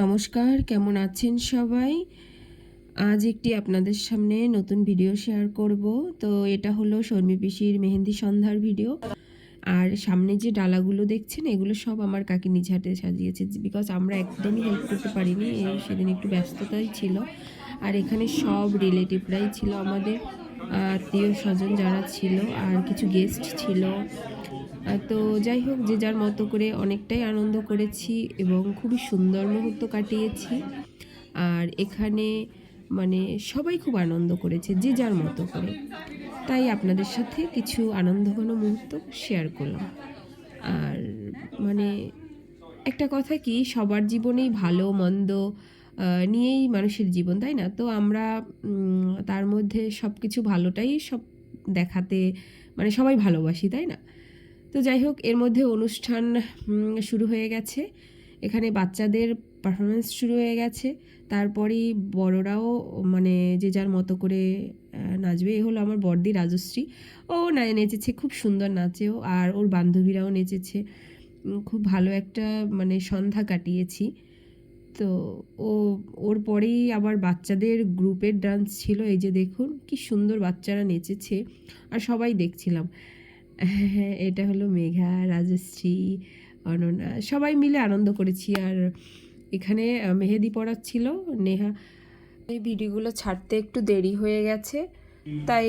নমস্কার, কেমন আছেন সবাই? আজ একটি আপনাদের সামনে নতুন ভিডিও শেয়ার করব। তো এটা হলো শর্মী পিসির মেহেন্দি সন্ধ্যার ভিডিও। আর সামনে যে ডালাগুলো দেখছেন এগুলো সব আমার কাকি নিজ হাতে সাজিয়েছে, বিকজ আমরা একদমই হেল্প করতে পারিনি, এই সেদিন একটু ব্যস্ততাই ছিল। আর এখানে সব রিলেটিভরাই ছিল, আমাদের আত্মীয় স্বজন যারা ছিল, আর কিছু গেস্ট ছিল। তো যাই হোক, যে যার মতো করে অনেকটাই আনন্দ করেছি এবং খুবই সুন্দর মুহূর্ত কাটিয়েছি। আর এখানে মানে সবাই খুব আনন্দ করেছে যে যার মতো করে, তাই আপনাদের সাথে কিছু আনন্দঘন মুহূর্ত শেয়ার করলাম। আর মানে একটা কথা কি, সবার জীবনেই ভালো মন্দ নিয়েই মানুষের জীবন, তাই না? তো আমরা তার মধ্যে সব কিছু ভালোটাই সব দেখাতে মানে সবাই ভালোবাসি, তাই না? তো যাই হোক, এর মধ্যে অনুষ্ঠান শুরু হয়ে গেছে। এখানে বাচ্চাদের পারফরমেন্স শুরু হয়ে গেছে, তারপরেই বড়রাও মানে যে যার মতো করে নাচবে। এ হলো আমার বড়দি রাজশ্রী, ও নেচেছে, খুব সুন্দর নাচেও, আর ওর বান্ধবীরাও নেচেছে। খুব ভালো একটা মানে সন্ধ্যা কাটিয়েছি। তো ও ওর পরেই আবার বাচ্চাদের গ্রুপের ডান্স ছিল, এই যে দেখুন কি সুন্দর বাচ্চারা নেচেছে, আর সবাই দেখছিলাম। হ্যাঁ, এটা হলো মেঘা, রাজশ্রী, অনন্যা, সবাই মিলে আনন্দ করেছি। আর এখানে মেহেদি পড়াচ্ছিল নেহা। এই ভিডিওগুলো ছাড়তে একটু দেরি হয়ে গেছে, তাই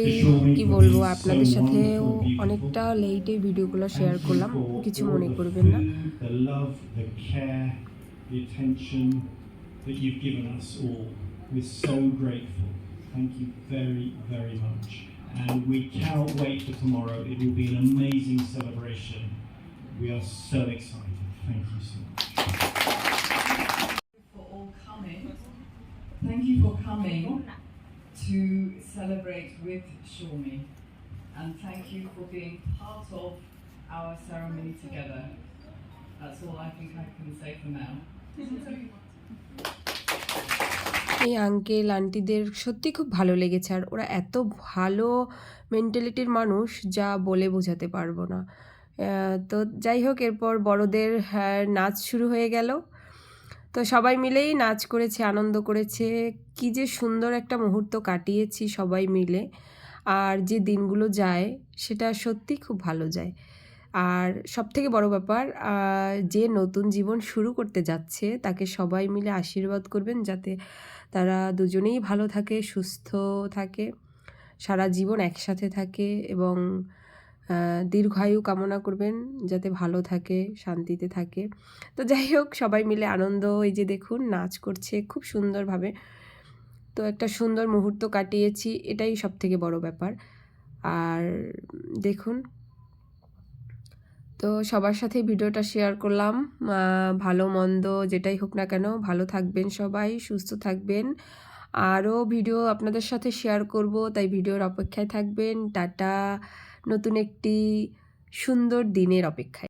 কি বলবো, আপনাদের সাথেও অনেকটা লেটে ভিডিওগুলো শেয়ার করলাম, কিছু মনে করবেন না। That you've given us all. We're so grateful. Thank you very, very much. And we cannot wait for tomorrow. It will be an amazing celebration. We are so excited. Thank you so much. For all coming. Thank you for coming to celebrate with Shormi. And thank you for being part of our ceremony together. That's all I think I can say for now. এই uncle আন্টিদের সত্যি খুব ভালো লেগেছে, আর ওরা এত ভালো মেন্টালিটির মানুষ যা বলে বোঝাতে পারবো না। তো যাই হোক, এরপর বড়দের নাচ শুরু হয়ে গেল। তো সবাই মিলেই নাচ করেছে, আনন্দ করেছে, কি যে সুন্দর একটা মুহূর্ত কাটিয়েছি সবাই মিলে। আর যে দিনগুলো যায় সেটা সত্যি খুব ভালো যায়। আর সবথেকে বড় ব্যাপার, যে নতুন জীবন শুরু করতে যাচ্ছে তাকে সবাই মিলে আশীর্বাদ করবেন, যাতে তারা দুজনেই ভালো থাকে, সুস্থ থাকে, সারা জীবন একসাথে থাকে, এবং দীর্ঘায়ু কামনা করবেন, যাতে ভালো থাকে, শান্তিতে থাকে। তো যাই হোক, সবাই মিলে আনন্দ, এই যে দেখুন নাচ করছে খুব সুন্দরভাবে। তো একটা সুন্দর মুহূর্ত কাটিয়েছি, এটাই সবথেকে বড় ব্যাপার। আর দেখুন, তো সবার সাথে ভিডিওটা শেয়ার করলাম। ভালো মন্দ যেটাই হোক না কেন, ভালো থাকবেন সবাই, সুস্থ থাকবেন। আরও ভিডিও আপনাদের সাথে শেয়ার করব, তাই ভিডিওর অপেক্ষায় থাকবেন। টাটা, নতুন একটি সুন্দর দিনের অপেক্ষায়।